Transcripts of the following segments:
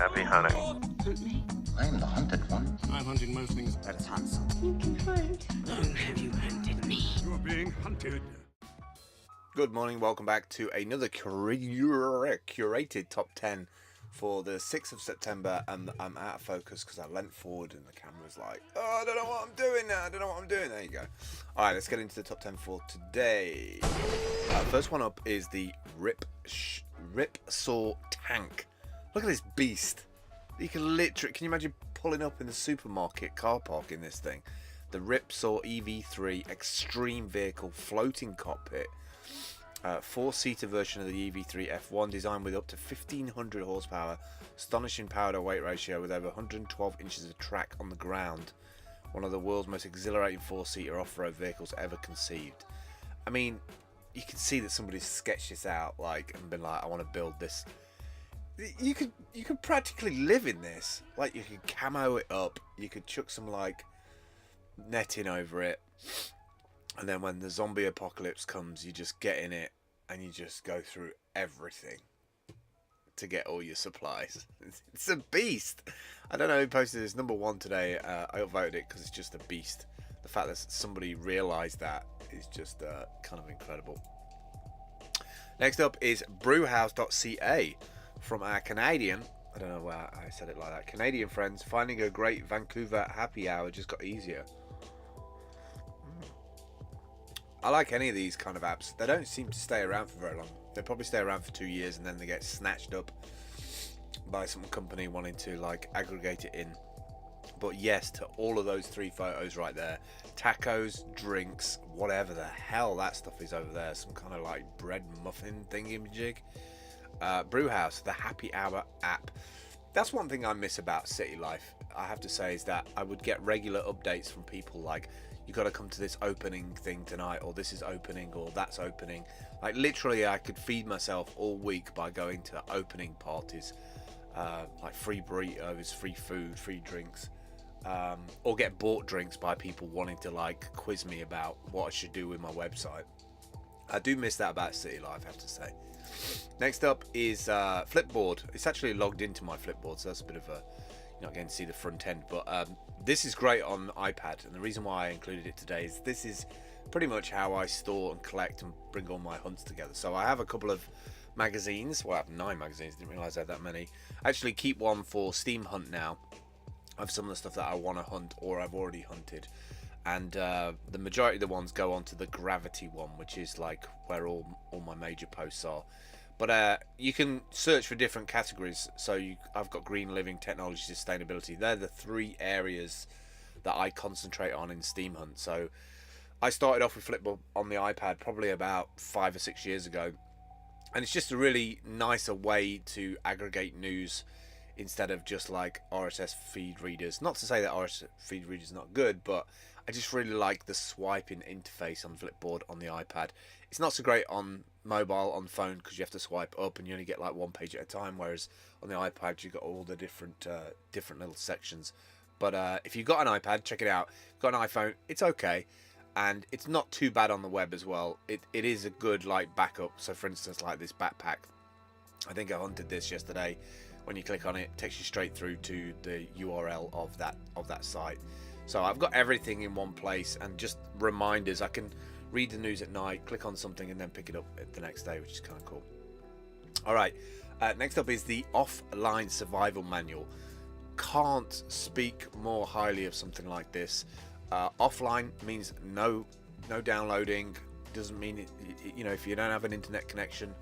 Happy hunting. Hunt me. I am the hunted one. I'm hunting most things. Let us hunt something. You can hunt. Long have you hunted me? You're being hunted. Good morning, welcome back to another curated top 10 for the 6th of September, and I'm out of focus because I leant forward and the camera's like, oh, I don't know what I'm doing now, there you go. Alright, let's get into the top 10 for today. First one up is the Rip Saw Tank. Look at this beast. You can literally, can you imagine pulling up in the supermarket car park in this thing? The Ripsaw EV3 Extreme Vehicle Floating Cockpit. 4-seater version of the EV3 F1, designed with up to 1500 horsepower, astonishing power to weight ratio with over 112 inches of track on the ground. One of the world's most exhilarating 4-seater off-road vehicles ever conceived. I mean, you can see that somebody's sketched this out, like, and been like, I want to build this. You could practically live in this. Like, you could camo it up, you could chuck some like netting over it, and then when the zombie apocalypse comes, you just get in it and you just go through everything to get all your supplies. It's a beast. I don't know who posted this. Number one today. I upvoted it because it's just a beast. The fact that somebody realised that is just kind of incredible. Next up is brewhouse.ca from our Canadian, I don't know why I said it like that, Canadian friends. Finding a great Vancouver happy hour just got easier. I like any of these kind of apps. They don't seem to stay around for very long. They probably stay around for 2 years and then they get snatched up by some company wanting to like aggregate it in. But yes, to all of those 3 photos right there, tacos, drinks, whatever the hell that stuff is over there, some kind of like bread muffin thingy-majig. Brewhouse, the happy hour app. That's one thing I miss about city life, I have to say, is that I would get regular updates from people like, you got to come to this opening thing tonight, or this is opening, or that's opening. Like literally I could feed myself all week by going to opening parties, like free burritos, free food, free drinks, or get bought drinks by people wanting to like quiz me about what I should do with my website. I do miss that about city life, I have to say. Next up is Flipboard. It's actually logged into my Flipboard, so that's a bit of a, you're not getting to see the front end, but this is great on iPad, and the reason why I included it today is this is pretty much how I store and collect and bring all my hunts together. So I have a couple of magazines. Well, I have 9 magazines, didn't realize I had that many. I actually keep one for Steemhunt now. I have some of the stuff that I want to hunt or I've already hunted, and the majority of the ones go onto the Gravity one, which is like where all my major posts are. But you can search for different categories. So I've got green living, technology, sustainability. They're the 3 areas that I concentrate on in Steemhunt. So I started off with Flipboard on the iPad probably about 5 or 6 years ago, and it's just a really nicer way to aggregate news instead of just like RSS feed readers. Not to say that RSS feed readers is not good, but I just really like the swiping interface on Flipboard on the iPad. It's not so great on mobile, on phone, because you have to swipe up and you only get like 1 page at a time, whereas on the iPad you've got all the different little sections. But if you've got an iPad, check it out. If you've got an iPhone, it's okay, and it's not too bad on the web as well. It is a good like backup. So for instance, like this backpack, I think I hunted this yesterday. When you click on it, it takes you straight through to the URL of that site. So I've got everything in one place, and just reminders. I can read the news at night, click on something, and then pick it up the next day, which is kind of cool. All right, next up is the Offline Survival Manual. Can't speak more highly of something like this. Offline means no downloading. Doesn't mean you know, if you don't have an internet connection,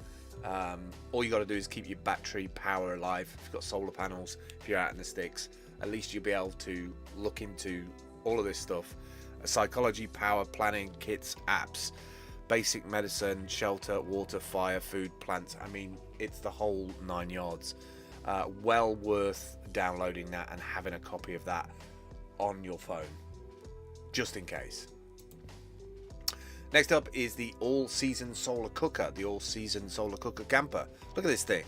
all you got to do is keep your battery power alive. If you've got solar panels, if you're out in the sticks, at least you'll be able to look into all of this stuff. Psychology, power, planning, kits, apps, basic medicine, shelter, water, fire, food, plants. I mean, it's the whole 9 yards. Well worth downloading that and having a copy of that on your phone, just in case. Next up is the all-season solar cooker, the all-season solar cooker camper. Look at this thing.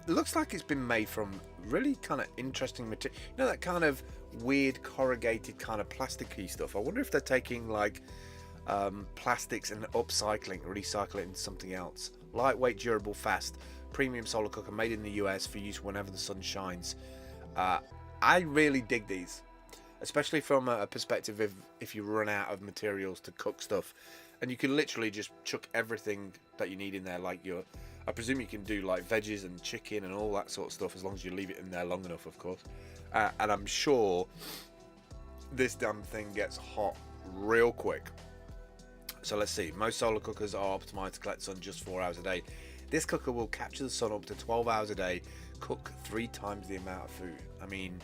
It looks like it's been made from really kind of interesting material. You know, that kind of weird corrugated kind of plasticky stuff. I wonder if they're taking like plastics and recycling it into something else. Lightweight, durable, fast. premium solar cooker made in the US for use whenever the sun shines. I really dig these, especially from a perspective if you run out of materials to cook stuff, and you can literally just chuck everything that you need in there. Like I presume you can do like veggies and chicken and all that sort of stuff as long as you leave it in there long enough, of course. And I'm sure this damn thing gets hot real quick. So let's see. Most solar cookers are optimized to collect sun just 4 hours a day. This cooker will capture the sun up to 12 hours a day, cook 3 times the amount of food. I mean,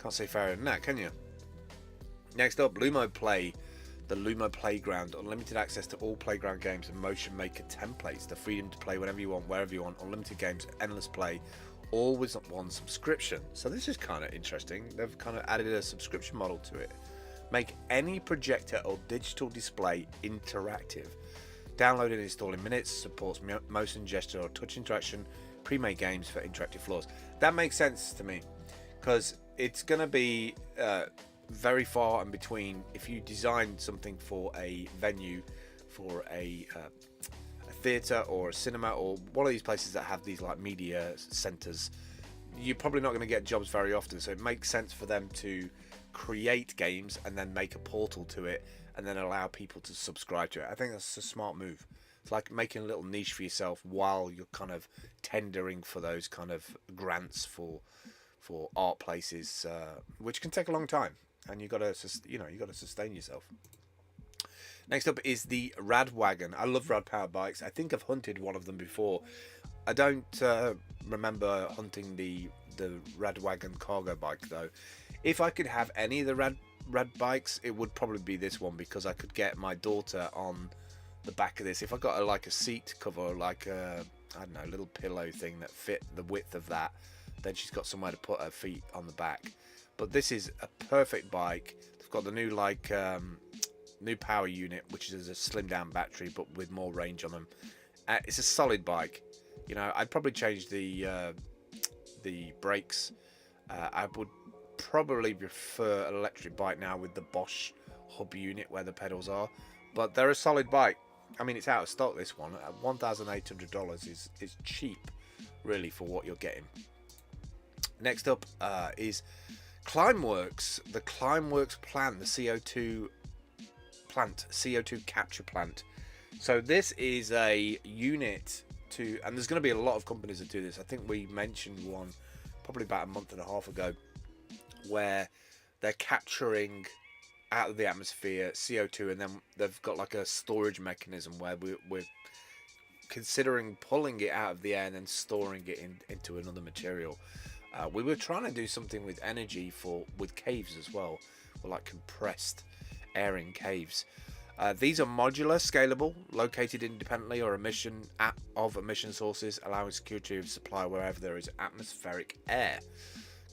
can't say fairer than that, can you? Next up, Lumo Play. The Lumo Playground. Unlimited access to all playground games and motion maker templates. The freedom to play whenever you want, wherever you want. Unlimited games, endless play. All with one subscription. So this is kind of interesting. They've kind of added a subscription model to it. Make any projector or digital display interactive. Download and install in minutes. Supports motion, gesture, or touch interaction. Pre-made games for interactive floors. That makes sense to me, because it's going to be very far in between if you design something for a venue, for a theatre or a cinema, or one of these places that have these like media centres. You're probably not going to get jobs very often, so it makes sense for them to create games and then make a portal to it and then allow people to subscribe to it. I think that's a smart move. It's like making a little niche for yourself while you're kind of tendering for those kind of grants for art places, which can take a long time, and you got to sustain yourself. Next up is the Rad Wagon. I love rad powered bikes. I think I've hunted one of them before. I don't remember hunting the Rad Wagon cargo bike though. If I could have any of the rad bikes, it would probably be this one, because I could get my daughter on the back of this. If I got a seat cover, like a, I don't know, little pillow thing that fit the width of that, then she's got somewhere to put her feet on the back. But this is a perfect bike. They've got the new new power unit, which is a slimmed down battery but with more range on them. It's a solid bike. You know, I'd probably change the brakes. I would probably prefer an electric bike now with the Bosch hub unit where the pedals are, but they're a solid bike. I mean, it's out of stock, this one. $1,800 is cheap really for what you're getting. Next up is Climeworks. The Climeworks plant, the CO2 capture plant. So this is a unit to, and there's going to be a lot of companies that do this. I think we mentioned one probably about a month and a half ago, where they're capturing out of the atmosphere CO2, and then they've got like a storage mechanism where we're considering pulling it out of the air and then storing it into another material. We were trying to do something with energy with caves as well, or like compressed air in caves. These are modular, scalable, located independently or emission sources, allowing security of supply wherever there is atmospheric air.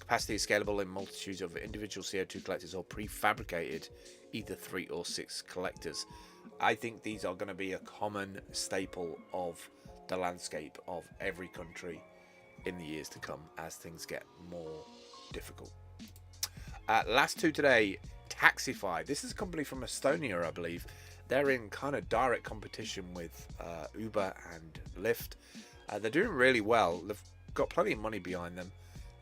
Capacity is scalable in multitudes of individual CO2 collectors or prefabricated, either 3 or 6 collectors. I think these are going to be a common staple of the landscape of every country in the years to come as things get more difficult. Last two today, Taxify. This is a company from Estonia, I believe. They're in kind of direct competition with Uber and Lyft. They're doing really well. They've got plenty of money behind them,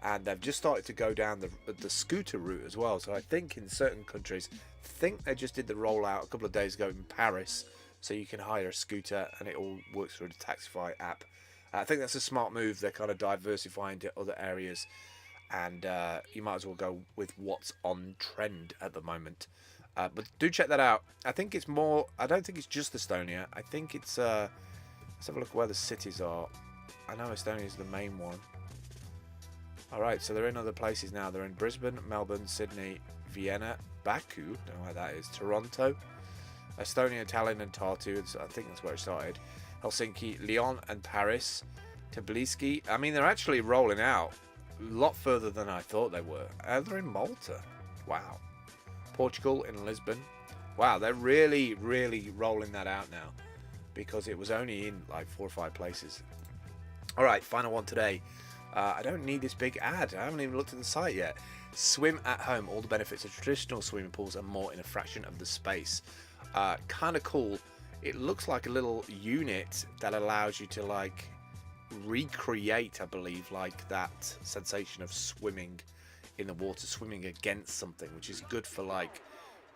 and they've just started to go down the scooter route as well. So I think in certain countries, I think they just did the rollout a couple of days ago in Paris, so you can hire a scooter and it all works through the Taxify app. I think that's a smart move. They're kind of diversifying to other areas, and you might as well go with what's on trend at the moment. But do check that out. I think it's more, I don't think it's just Estonia. I think it's let's have a look where the cities are. I know Estonia is the main one. Alright, so they're in other places now. They're in Brisbane, Melbourne, Sydney, Vienna, Baku, don't know where that is, Toronto, Estonia, Tallinn and Tartu, I think that's where it started, Helsinki, Lyon and Paris, Tbilisi. I mean, they're actually rolling out a lot further than I thought they were. They're in Malta. Wow. Portugal, in Lisbon. Wow, they're really, really rolling that out now, because it was only in like 4 or 5 places. Alright, final one today. I don't need this big ad. I haven't even looked at the site yet. Swim at home. All the benefits of traditional swimming pools and more in a fraction of the space. Kind of cool. It looks like a little unit that allows you to like recreate, I believe, like that sensation of swimming in the water, swimming against something, which is good for like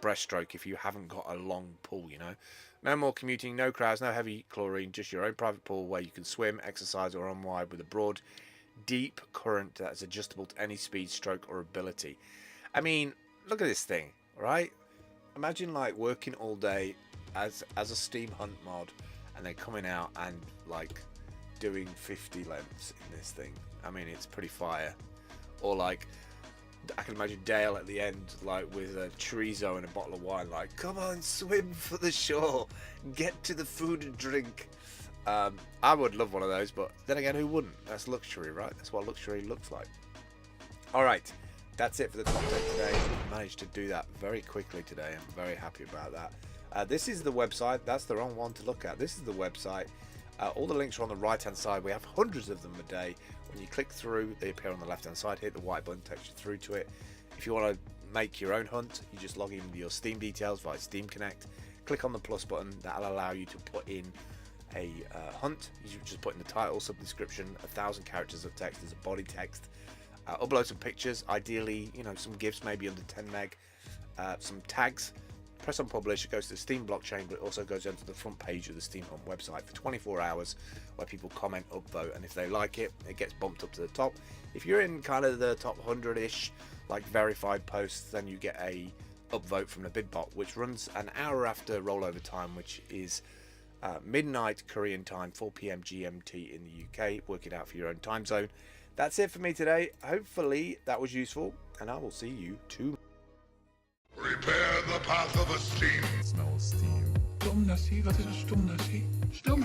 breaststroke if you haven't got a long pool, you know. No more commuting, no crowds, no heavy chlorine, just your own private pool where you can swim, exercise, or unwind with a broad, deep current that's adjustable to any speed, stroke, or ability. I mean, look at this thing, right? Imagine like working all day as a Steemhunt mod and then coming out and like doing 50 lengths in this thing. I mean, it's pretty fire. Or like, I can imagine Dale at the end, like with a chorizo and a bottle of wine, like, come on, swim for the shore, get to the food and drink. I would love one of those, but then again, who wouldn't? That's luxury, right? That's what luxury looks like. All right, that's it for the top 10 today. I managed to do that very quickly today. I'm very happy about that. This is the website. That's the wrong one to look at. This is the website. All the links are on the right hand side. We have hundreds of them a day. When you click through, they appear on the left hand side. Hit the white button, takes you through to it. If you want to make your own hunt, you just log in with your Steam details via Steam Connect. Click on the plus button. That'll allow you to put in a hunt. You just put in the title, sub-description, 1,000 characters of text as a body text. Upload some pictures, ideally, you know, some GIFs, maybe under 10 meg. Some tags. Press on publish, it goes to the Steam blockchain, but it also goes onto the front page of the Steemhunt website for 24 hours where people comment, upvote, and if they like it, it gets bumped up to the top. If you're in kind of the top 100-ish, like verified posts, then you get a upvote from the bid bot, which runs an hour after rollover time, which is midnight Korean time, 4 p.m. GMT in the UK. Work it out for your own time zone. That's it for me today. Hopefully that was useful, and I will see you tomorrow. Prepare the path of a steam. Smell of steam. Stom nasi, wat is een stom nasi? Stom